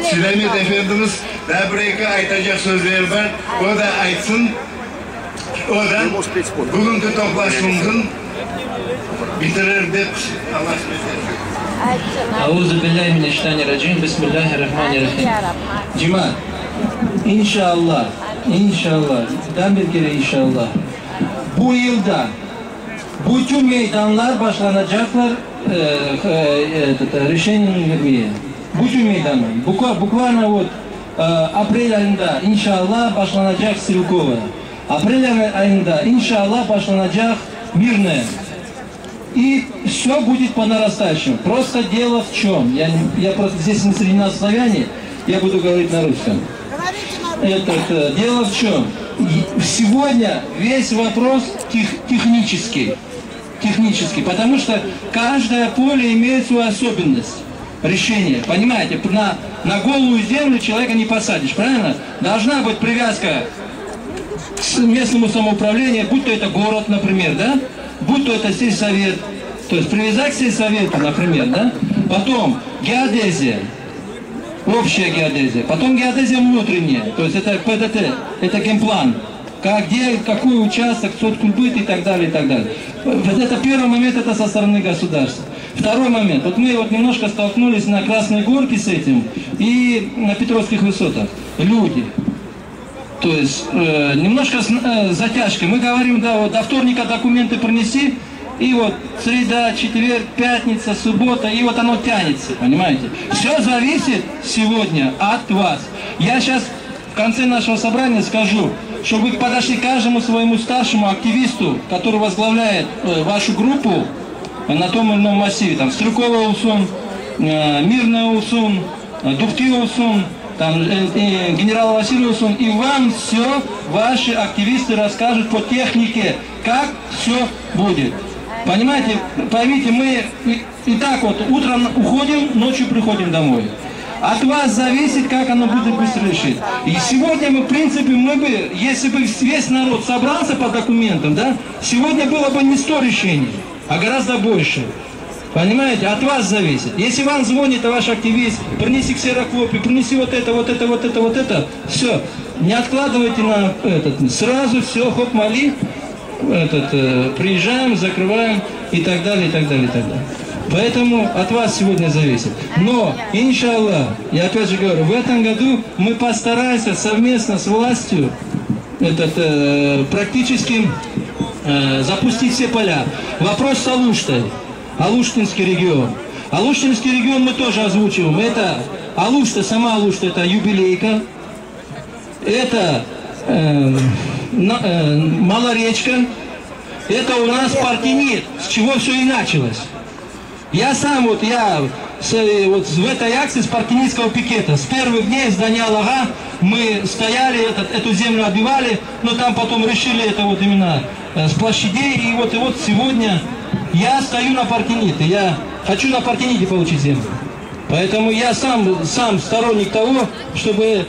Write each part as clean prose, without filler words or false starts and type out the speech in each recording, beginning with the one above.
Süleymet Efendimiz daha bir aytacak sözler var. O da aytsın. O da bugünkü toplaşmamızın bitirir deyip Allah söylesin. Auzu billahi mineşşeytanirracim. Bismillahirrahmanirrahim. Cemaat, inşallah, ben bir kere inşallah, bu yılda bütün meydanlar başlanacaklar решением vermeye. Bütün meydanlar. Bukvalno вот aprel ayında inşallah başlanacak Стрелково. Апрель ayında inşallah başlanacak Мирное. И все будет по нарастающему. Просто дело в чем? Я просто здесь не среди нас славяне, я буду говорить на русском. Дело в чем? Сегодня весь вопрос технический, потому что каждое поле имеет свою особенность решения. Понимаете, на голую землю человека не посадишь, правильно? Должна быть привязка к местному самоуправлению, будь то это город, например, да? Будь то это сельсовет, то есть привязать к сельсовету, например, да? Потом геодезия, общая геодезия, потом геодезия внутренняя, то есть это ПДТ, это генплан, какой участок, соцкульбыт и так далее, и так далее. Вот это первый момент, это со стороны государства. Второй момент, вот мы вот немножко столкнулись на Красной Горке с этим и на Петровских высотах. Люди. То есть немножко затяжкой. Мы говорим, да, вот до вторника документы принеси, и вот среда, четверг, пятница, суббота, и вот оно тянется, понимаете? Все зависит сегодня от вас. Я сейчас в конце нашего собрания скажу, чтобы вы подошли к каждому своему старшему активисту, который возглавляет вашу группу на том или ином массиве, там, Стрелково Улсун, Мирное Улсун, Духти Улсун, там, генерал Василий Улсун, и вам все ваши активисты расскажут по технике, как все будет. Понимаете, поймите, мы и так вот утром уходим, ночью приходим домой. От вас зависит, как оно будет быстро решить. И сегодня мы, в принципе, если бы весь народ собрался по документам, да, сегодня было бы не 100 решений, а гораздо больше. Понимаете, от вас зависит. Если вам звонит ваш активист, принеси ксерокопию, принеси вот это, все, не откладывайте на этот, сразу все, хоп, моли, приезжаем, закрываем и так далее, и так далее, и так далее. Поэтому от вас сегодня зависит. Но, иншаллах, я опять же говорю, в этом году мы постараемся совместно с властью практически запустить все поля. Вопрос с Алуштой. Алуштинский регион. Алуштинский регион мы тоже озвучиваем. Это Алушта, сама Алушта, это юбилейка. Это Малоречка. Это у нас Партенит, с чего все и началось. Я сам, в этой акции с партенитского пикета, с первых дней здания Аллаха мы стояли, эту землю отбивали, но там потом решили это вот именно с площадей, и вот сегодня я стою на Партените, я хочу на Партените получить землю. Поэтому я сам сторонник того, чтобы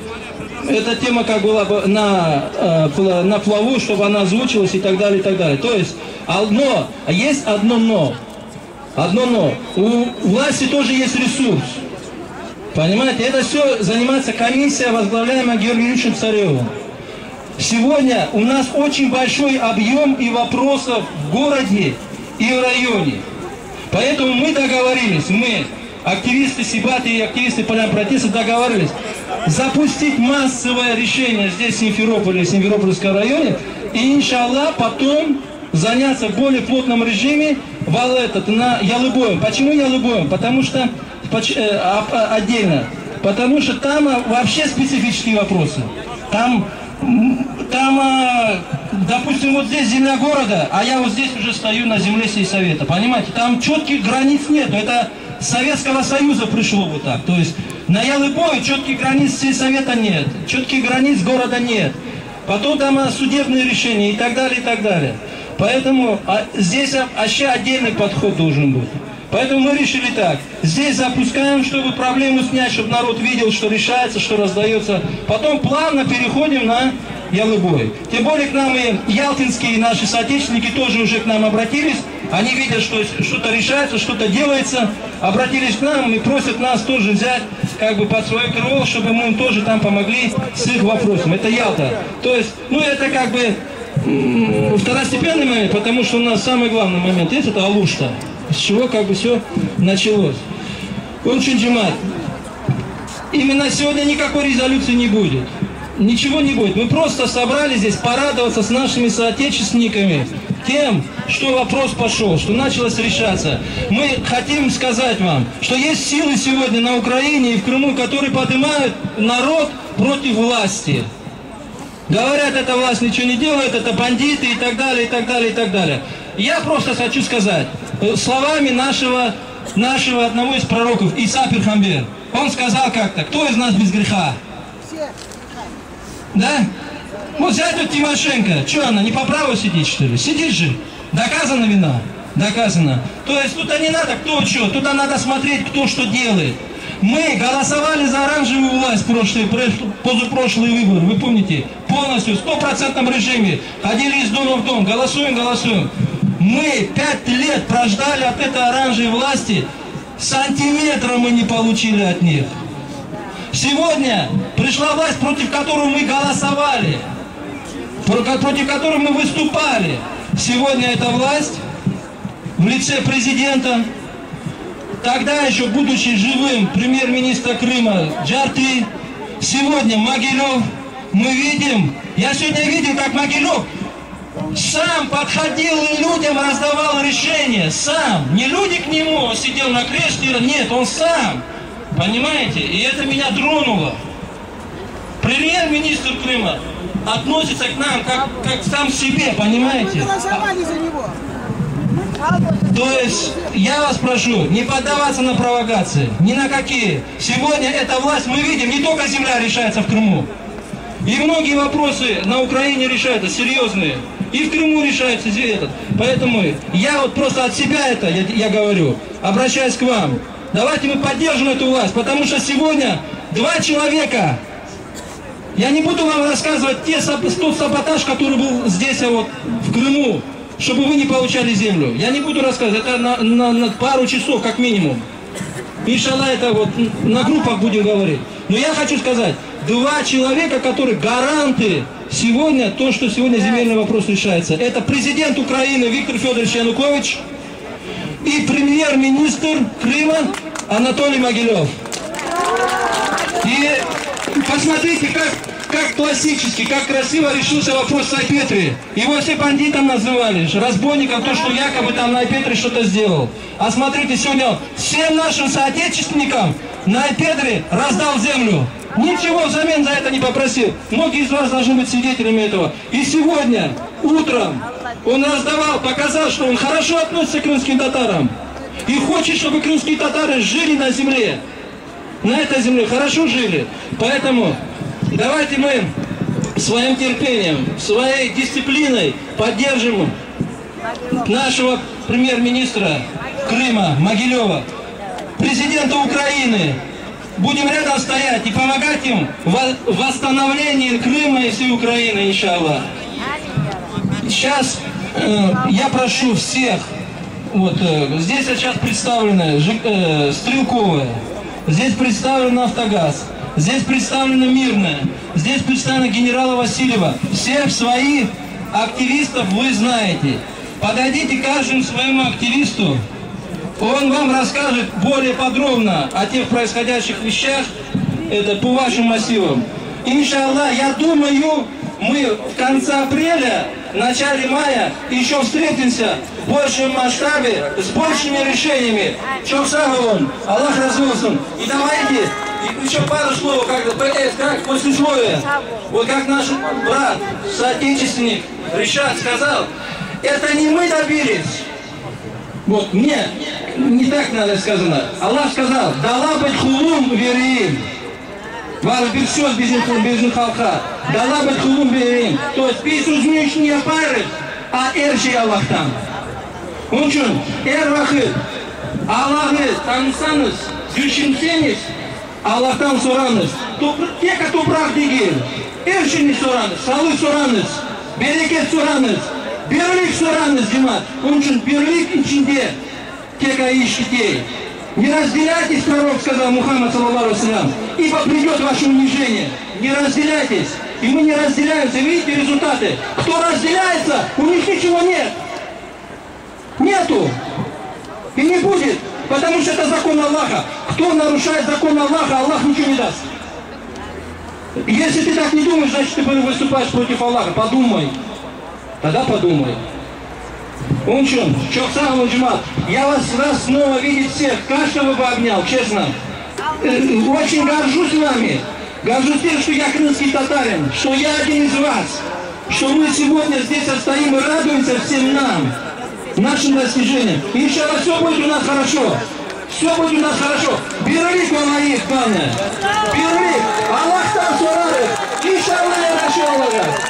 эта тема как была бы на плаву, чтобы она озвучилась и так далее, и так далее. То есть, есть одно но. У власти тоже есть ресурс. Понимаете, это все занимается комиссия, возглавляемая Георгием Юрьевичем Царевым. Сегодня у нас очень большой объем и вопросов в городе и в районе. Поэтому мы договорились, активисты Сибаты и активисты Полян протеста договорились запустить массовое решение здесь в Симферополе, в Симферопольском районе, и иншаллах потом заняться в более плотном режиме на Ялыбоем. Почему Ялыбоем? Потому что отдельно. Потому что там вообще специфические вопросы. Там, допустим, вот здесь земля города, а я вот здесь уже стою на земле сельсовета. Понимаете? Там четких границ нет. Это с Советского Союза пришло вот так. То есть на Ялыбое четких границ сельсовета нет. Четких границ города нет. Потом там судебные решения и так далее, и так далее. Поэтому здесь вообще отдельный подход должен быть. Поэтому мы решили так. Здесь запускаем, чтобы проблему снять, чтобы народ видел, что решается, что раздается. Потом плавно переходим на Ялыбой. Тем более к нам и ялтинские наши соотечественники тоже уже к нам обратились. Они видят, что что-то решается, что-то делается, обратились к нам и просят нас тоже взять как бы под свое крыло, чтобы мы им тоже там помогли с их вопросом. Это Ялта. То есть, ну это как бы второстепенный момент, потому что у нас самый главный момент есть, это Алушта, с чего как бы все началось. Он Чунджимат. Именно сегодня никакой резолюции не будет. Ничего не будет. Мы просто собрались здесь порадоваться с нашими соотечественниками тем, что вопрос пошел, что началось решаться. Мы хотим сказать вам, что есть силы сегодня на Украине и в Крыму, которые поднимают народ против власти. Говорят, эта власть ничего не делает, это бандиты и так далее, и так далее, и так далее. Я просто хочу сказать, словами нашего одного из пророков, Иса Пирхамбер, он сказал как-то: кто из нас без греха? Да? Вот взять вот Тимошенко, что она, не по праву сидит, что ли? Сидит же. Доказана вина? Доказано. То есть тут не надо кто что, туда надо смотреть, кто что делает. Мы голосовали за оранжевую власть в позапрошлые выборы, вы помните? Полностью, в 100% режиме. Ходили из дома в дом, голосуем, голосуем. Мы 5 лет прождали от этой оранжевой власти, сантиметра мы не получили от них. Сегодня пришла власть, против которой мы голосовали, против которой мы выступали. Сегодня эта власть в лице президента, тогда еще будучи живым премьер-министра Крыма Джарты, сегодня Могилев, мы видим, я сегодня видел, как Могилев сам подходил и людям раздавал решения, сам, не люди к нему, он сидел на кресле, нет, он сам. Понимаете? И это меня тронуло. Премьер-министр Крыма относится к нам как сам к себе, понимаете? То есть, я вас прошу, не поддаваться на провокации, ни на какие. Сегодня эта власть, мы видим, не только земля решается в Крыму. И многие вопросы на Украине решаются, серьезные. И в Крыму решается этот. Поэтому я вот просто от себя это, я говорю, обращаюсь к вам. Давайте мы поддержим эту власть, потому что сегодня 2 человека, я не буду вам рассказывать тот саботаж, который был здесь вот в Крыму, чтобы вы не получали землю. Я не буду рассказывать, это на пару часов как минимум. Иншаллах, это вот на группах будем говорить. Но я хочу сказать, 2 человека, которые гаранты сегодня, то, что сегодня земельный вопрос решается. Это президент Украины Виктор Федорович Янукович и премьер-министр Крыма Анатолий Могилев. И посмотрите, как классически, как красиво решился вопрос с Айпетри. Его все бандитом называли, разбойником, то, что якобы там на Айпетри что-то сделал. А смотрите, сегодня всем нашим соотечественникам на Айпетри раздал землю. Ничего взамен за это не попросил. Многие из вас должны быть свидетелями этого. И сегодня, утром, он раздавал, показал, что он хорошо относится к крымским татарам. И хочет, чтобы крымские татары жили на земле. На этой земле хорошо жили. Поэтому давайте мы своим терпением, своей дисциплиной поддержим нашего премьер-министра Крыма Могилева, президента Украины. Будем рядом стоять и помогать им в восстановлении Крыма и всей Украины, иншаллах. Сейчас я прошу всех, вот здесь сейчас представлена Стрелковая, здесь представлена Автогаз, здесь представлена Мирная, здесь представлена генерала Васильева. Всех своих активистов вы знаете. Подойдите к каждому своему активисту. Он вам расскажет более подробно о тех происходящих вещах, это по вашим массивам. Иншаллах, я думаю, мы в конце апреля, в начале мая еще встретимся в большем масштабе, с большими решениями. Чоксаговон, Аллах развелся. И давайте, еще пару слов, как послесловие. Вот как наш брат, соотечественник Ришат сказал, это не мы добились. Вот мне не так надо сказано. Аллах сказал, дала быть хулум верим. Вас бирсёз без халха. Дала быть хулум верим. То есть biz uzmuş ne yaparız? Her şey Allah'tan. Onun için her vakit Allah'ı tanısanız, düşünseniz, Allah'tan soranız. Tek toprak değil. Her şeyini soranız, sağlık soranız, bereket soranız. Birdlik so'ramiz, Jumat. Onun için birlik içinde tek ayış детей. Не разделяйтесь, пророк сказал Мухаммад, саллаллаху алейхи ва саллям, ибо придет ваше унижение. Не разделяйтесь. И мы не разделяемся. Видите результаты? Кто разделяется, у них ничего нет. Нету. И не будет. Потому что это закон Аллаха. Кто нарушает закон Аллаха, Аллах ничего не даст. Если ты так не думаешь, значит ты выступаешь против Аллаха. Подумай. Тогда подумай. Унчун, Чоксан Уджмат, я вас раз снова видеть всех, каждого бы обнял, честно. Очень горжусь вами. Горжусь тем, что я крымский татарин, что я один из вас, что мы сегодня здесь стоим и радуемся всем нам, нашим достижениям. Иншаллах, все будет у нас хорошо. Все будет у нас хорошо. Бирлик валаик, главное. Бирлик. Аллах там сурары. Иншаллах, я нашел.